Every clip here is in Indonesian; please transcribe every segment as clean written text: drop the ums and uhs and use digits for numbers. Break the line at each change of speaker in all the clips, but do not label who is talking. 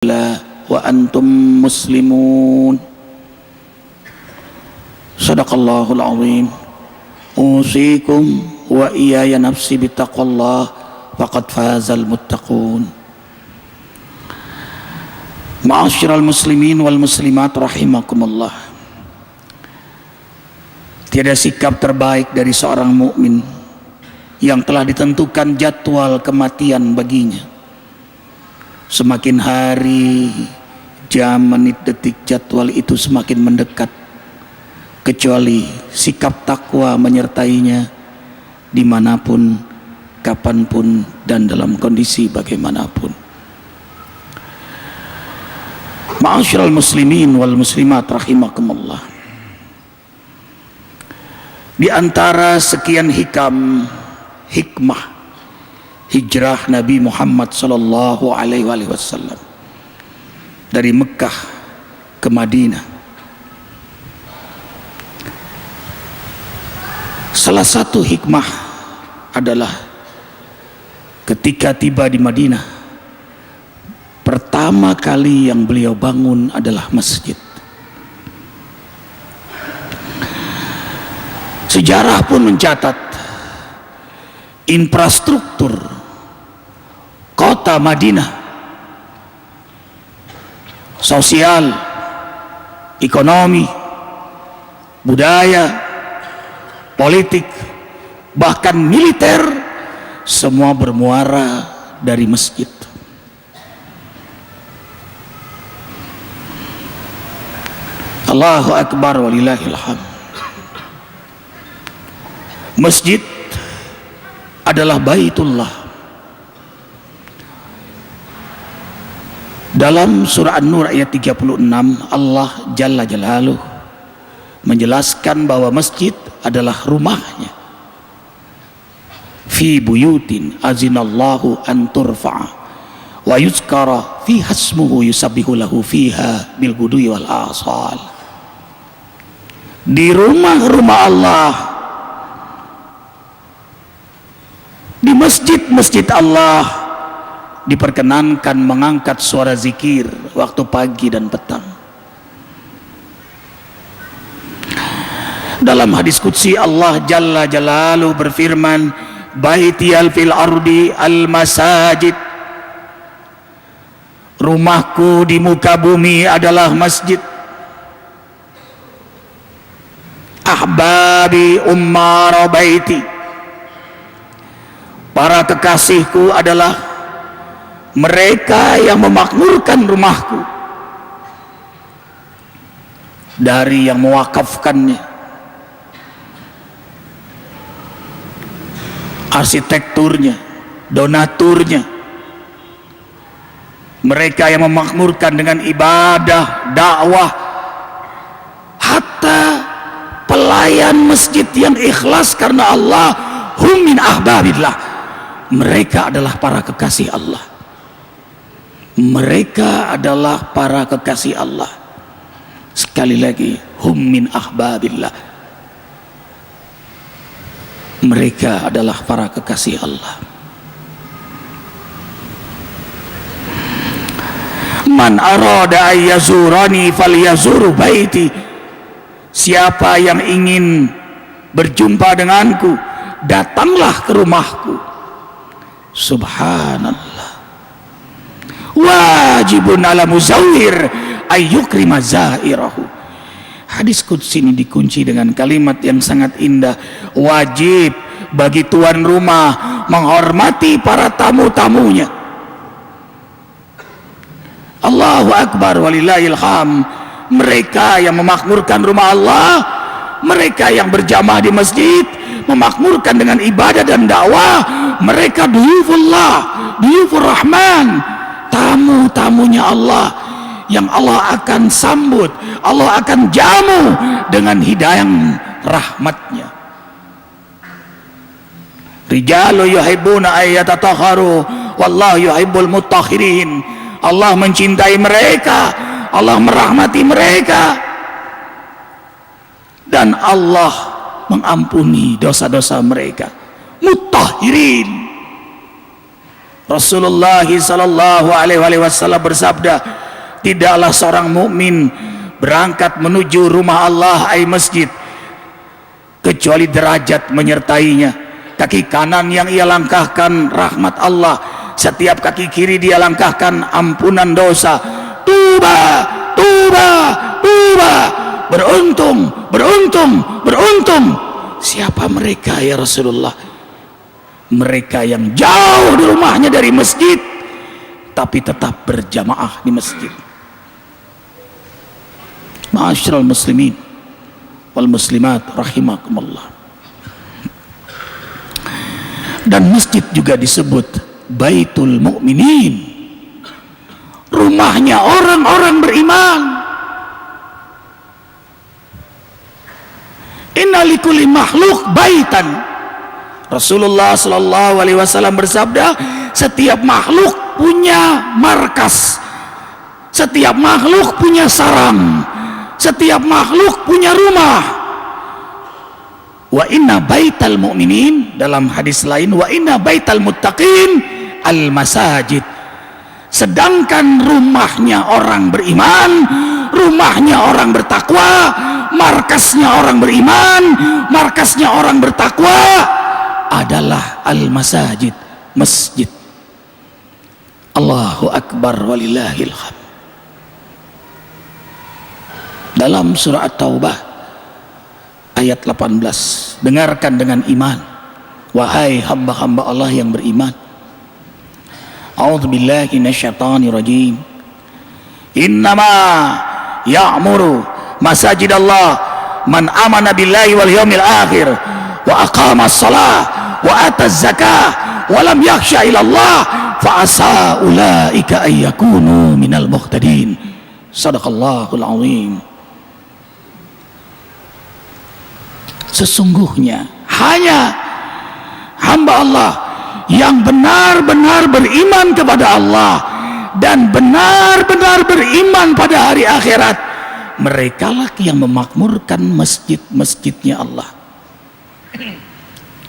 wa antum muslimun. Sadaqallahul azim. Usikum wa iyaya nafsi bittaqwallah faqad fazal muttaqun. Ma'asyiral muslimin wal muslimat rahimakumullah. Tiada sikap terbaik dari seorang mukmin yang telah ditentukan jadwal kematian baginya. Semakin hari, jam, menit, detik jadwal itu semakin mendekat, kecuali sikap takwa menyertainya dimanapun, kapanpun, dan dalam kondisi bagaimanapun. Ma'asyiral muslimin wal muslimat rahimakumullah. Di antara sekian hikmah hijrah Nabi Muhammad sallallahu alaihi wasallam dari Mekah ke Madinah, salah satu hikmah adalah ketika tiba di Madinah, pertama kali yang beliau bangun adalah masjid. Sejarah pun mencatat infrastruktur kota Madinah, sosial, ekonomi, budaya, politik, bahkan militer, semua bermuara dari masjid. Allahu Akbar walillahil hamd. Masjid adalah Baitullah. Dalam surah An-Nur ayat 36, Allah Jalla Jalaluh menjelaskan bahwa masjid adalah rumahnya. Fi buyutin azinallahu an turfa'a wa yuzkara fi hasmuhu yusabbihu lahu fiha bil ghudwi wal asal. Di rumah-rumah Allah, di masjid-masjid Allah diperkenankan mengangkat suara zikir waktu pagi dan petang. Dalam hadis qudsi Allah Jalla Jalaluhu berfirman, baitiyal fil ardi al masajid. Rumahku di muka bumi adalah masjid. Ahbabi ummara baiti. Para kekasihku adalah mereka yang memakmurkan rumahku, dari yang mewakafkannya, arsitekturnya, donaturnya, mereka yang memakmurkan dengan ibadah, dakwah, hatta pelayan masjid yang ikhlas karena Allah, hum min ahbabillah. Mereka adalah para kekasih Allah. Mereka adalah para kekasih Allah. Sekali lagi, hum min ahbabillah. Mereka adalah para kekasih Allah. Man arada ayyazurani falyazur baiti. Siapa yang ingin berjumpa denganku, datanglah ke rumahku. Subhanallah. Wajibun ala muzawwir ayyukrima zairahu. Hadis qudsi ini dikunci dengan kalimat yang sangat indah. Wajib bagi tuan rumah menghormati para tamu-tamunya. Allahu Akbar walillahil hamd. Mereka yang memakmurkan rumah Allah, mereka yang berjamaah di masjid, memakmurkan dengan ibadah dan dakwah, mereka duyufullah, duyufur rahman, tamu-tamunya Allah yang Allah akan sambut, Allah akan jamu dengan hidayah rahmatnya. Rijalu yuhibbuna ayyatatahharu wallahu yuhibbul mutahhirin. Allah mencintai mereka, Allah merahmati mereka, dan Allah mengampuni dosa-dosa mereka. Mutahhirin, Rasulullah sallallahu alaihi wasallam bersabda, tidaklah seorang mukmin berangkat menuju rumah Allah ay masjid kecuali derajat menyertainya. Kaki kanan yang ia langkahkan rahmat Allah, setiap kaki kiri dia langkahkan ampunan dosa. Tuba, tuba, tuba. Beruntung, beruntung, beruntung. Siapa mereka ya Rasulullah? Mereka yang jauh di rumahnya dari masjid tapi tetap berjamaah di masjid. Ma'asyiral muslimin wal muslimat rahimakumullah. Dan masjid juga disebut Baitul Mu'minin, rumahnya orang-orang beriman. Inna likulli makhluk baitan. Rasulullah sallallahu alaihi wasallam bersabda, setiap makhluk punya markas, setiap makhluk punya sarang, setiap makhluk punya rumah. Wa inna baital mu'minin, dalam hadis lain, wa inna baital muttaqin al masajid. Sedangkan rumahnya orang beriman, rumahnya orang bertakwa, markasnya orang beriman, markasnya orang bertakwa adalah al-masajid, masjid. Allahu akbar walillahil hamd. Dalam surah At-Taubah ayat 18, dengarkan dengan iman wahai hamba-hamba Allah yang beriman. A'udzubillahi minasyaitonir rajim. Innama ya'muru masajidallah man amana billahi wal yawmil akhir wa aqamas shalah wa ataz zakah wa lam yakhsha ila Allah fa asa ulaika ay yakunu minal muhtadin. Shadaqallahul azim. Sesungguhnya hanya hamba Allah yang benar-benar beriman kepada Allah dan benar-benar beriman pada hari akhirat, merekalah yang memakmurkan masjid-masjidnya Allah.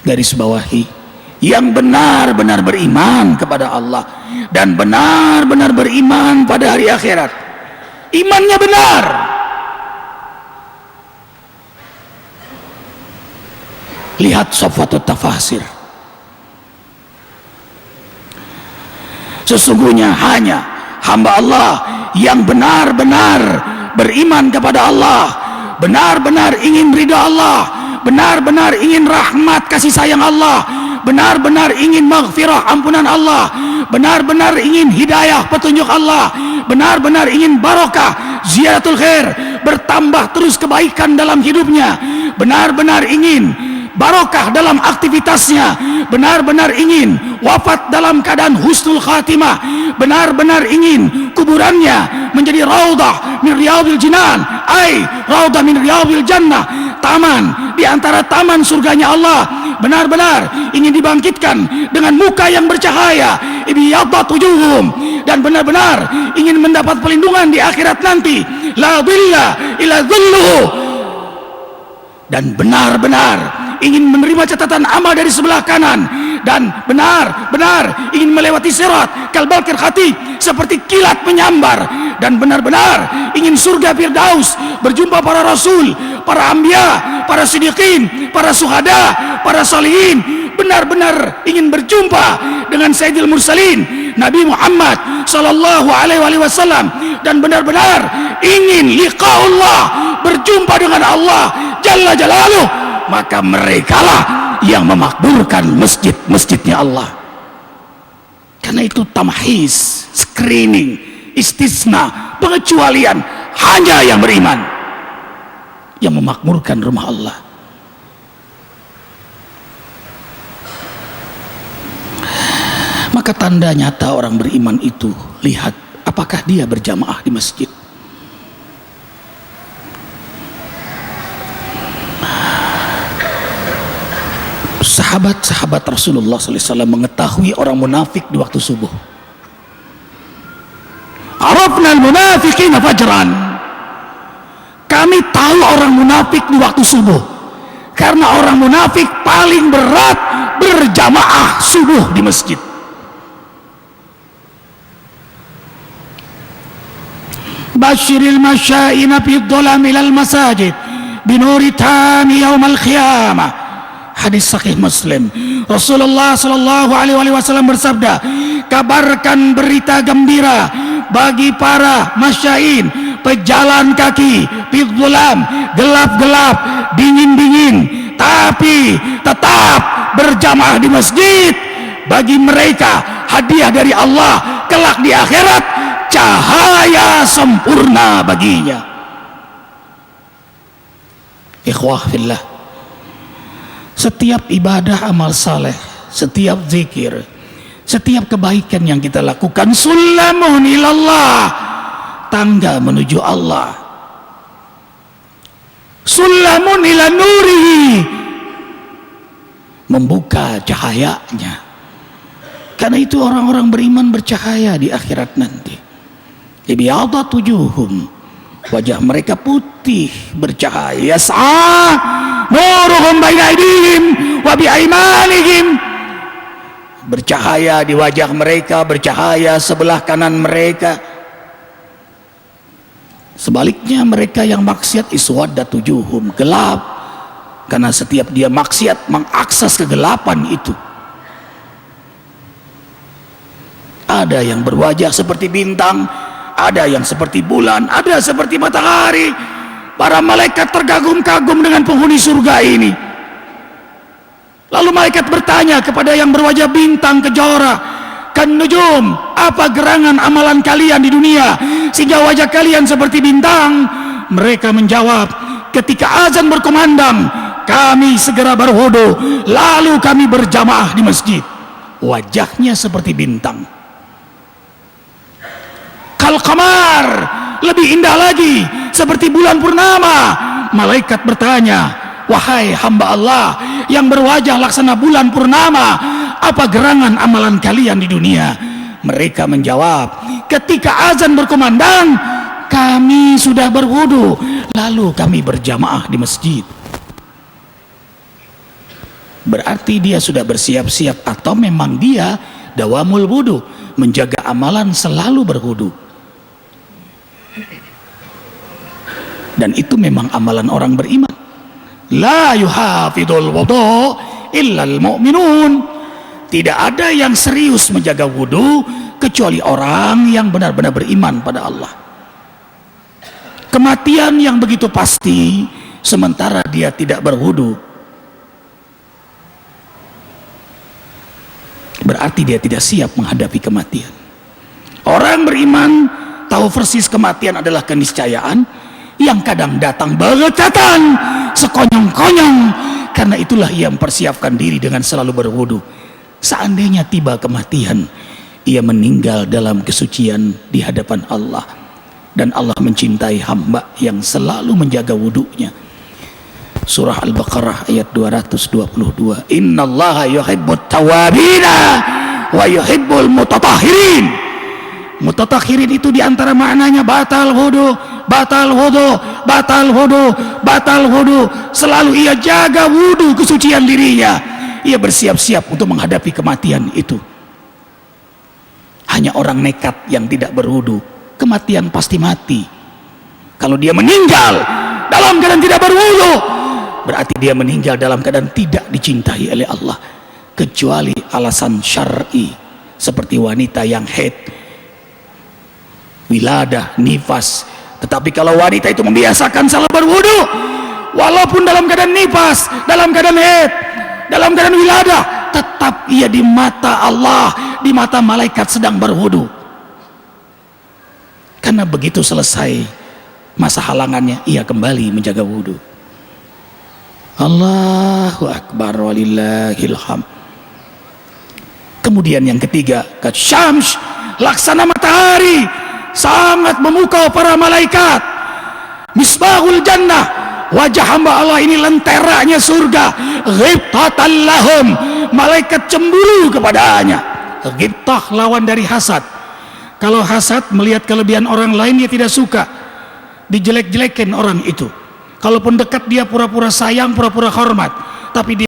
Garis bawahi, yang benar-benar beriman kepada Allah dan benar-benar beriman pada hari akhirat, imannya benar. Lihat Safwatut Tafasir. Sesungguhnya hanya hamba Allah yang benar-benar beriman kepada Allah, benar-benar ingin ridha Allah, benar-benar ingin rahmat kasih sayang Allah, benar-benar ingin maghfirah ampunan Allah, benar-benar ingin hidayah petunjuk Allah, benar-benar ingin barokah ziyaratul khair, bertambah terus kebaikan dalam hidupnya, benar-benar ingin barokah dalam aktivitasnya, benar-benar ingin wafat dalam keadaan husnul khatimah, benar-benar ingin kuburannya menjadi raudhah min riyadil jinan, ay raudhah min riyadil jannah, taman di antara taman surganya Allah, benar-benar ingin dibangkitkan dengan muka yang bercahaya, ibiyaddat wujuhum, dan benar-benar ingin mendapat perlindungan di akhirat nanti, la dhilla illa dhilluhu, dan benar-benar ingin menerima catatan amal dari sebelah kanan, dan benar-benar ingin melewati sirat kalbalkir khatib seperti kilat menyambar, dan benar-benar ingin surga firdaus, berjumpa para rasul, para anbiya, para siddiqin, para syuhada, para salihin, benar-benar ingin berjumpa dengan sayyidil mursalin Nabi Muhammad sallallahu alaihi wasallam, dan benar-benar ingin liqa'ullah, berjumpa dengan Allah jalla jalaluh, maka merekalah yang memakmurkan masjid-masjidnya Allah. Karena itu tamhis, screening, istisna, pengecualian, hanya yang beriman yang memakmurkan rumah Allah. Maka tanda nyata orang beriman itu, lihat apakah dia berjamaah di masjid. Sahabat-sahabat Rasulullah SAW mengetahui orang munafik di waktu subuh. Arafna al-munafiqina fajran. Kami tahu orang munafik di waktu subuh, karena orang munafik paling berat berjamaah subuh di masjid. Basyiril masyaina fi dhalam ilal masajid binuri tami yaumal qiyamah. Hadis sahih Muslim. Rasulullah sallallahu alaihi wasallam bersabda, kabarkan berita gembira bagi para masyain, pejalan kaki, fi dhalam, gelap-gelap, dingin-dingin, tapi tetap berjamaah di masjid. Bagi mereka hadiah dari Allah kelak di akhirat, cahaya sempurna baginya. Ikhwah fillah, setiap ibadah amal saleh, setiap zikir, setiap kebaikan yang kita lakukan, sulamun ilallah, tangga menuju Allah, sulamun ila nurihi, membuka cahayanya. Karena itu orang-orang beriman bercahaya di akhirat nanti. Ibyadat wujuhum, wajah mereka putih bercahaya. Yas'a nuruhum baina aydihim wa bi aymanihim, bercahaya di wajah mereka, bercahaya sebelah kanan mereka. Sebaliknya mereka yang maksiat, iswaddat wujuhum, gelap, karena setiap dia maksiat mengakses kegelapan itu. Ada yang berwajah seperti bintang, ada yang seperti bulan, ada seperti matahari. Para malaikat terkagum-kagum dengan penghuni surga ini. Lalu malaikat bertanya kepada yang berwajah bintang kejora, kan nujum, apa gerangan amalan kalian di dunia sehingga wajah kalian seperti bintang? Mereka menjawab, ketika azan berkumandang kami segera berwudu, lalu kami berjamaah di masjid. Wajahnya seperti bintang. Kal qamar, lebih indah lagi, seperti bulan purnama. Malaikat bertanya, wahai hamba Allah yang berwajah laksana bulan purnama, apa gerangan amalan kalian di dunia? Mereka menjawab, ketika azan berkumandang kami sudah berwudu, lalu kami berjamaah di masjid. Berarti dia sudah bersiap-siap, atau memang dia dawamul wudu, menjaga amalan selalu berwudu. Dan itu memang amalan orang beriman. La yuhafidul wudu illal mu'minun. Tidak ada yang serius menjaga wudu kecuali orang yang benar-benar beriman pada Allah. Kematian yang begitu pasti sementara dia tidak berwudu, berarti dia tidak siap menghadapi kematian. Orang beriman tahu persis kematian adalah keniscayaan yang kadang datang bertatan sekonyong-konyong. Karena itulah ia mempersiapkan diri dengan selalu berwudu. Seandainya tiba kematian, ia meninggal dalam kesucian di hadapan Allah, dan Allah mencintai hamba yang selalu menjaga wudunya. Surah Al-Baqarah ayat 222. Innallaha yuhibbut tawabina wa yuhibbul mutatahhirin. Mutatahhirin itu diantara maknanya batal wudu, batal wudu, batal wudu, batal wudu. Selalu ia jaga wudu kesucian dirinya. Ia bersiap-siap untuk menghadapi kematian itu. Hanya orang nekat yang tidak berwudu, kematian pasti mati. Kalau dia meninggal dalam keadaan tidak berwudu, berarti dia meninggal dalam keadaan tidak dicintai oleh Allah, kecuali alasan syar'i seperti wanita yang haid, wiladah, nifas. Tetapi kalau wanita itu membiasakan selalu berwudu, walaupun dalam keadaan nifas, dalam keadaan haid, dalam keadaan wiladah, tetap ia di mata Allah, di mata malaikat sedang berwudu. Karena begitu selesai masa halangannya, ia kembali menjaga wudu. Allahu Akbar walillahil hamd. Kemudian yang ketiga, kasyams, laksana matahari, sangat memukau para malaikat. Misbahul jannah, wajah hamba Allah ini lenteranya surga. Ghibtatan lahum, malaikat cemburu kepadanya. Ghibtah lawan dari hasad. Kalau hasad melihat kelebihan orang lain, dia tidak suka dijelek-jelekin orang itu. Kalaupun dekat dia pura-pura sayang, pura-pura hormat, tapi dia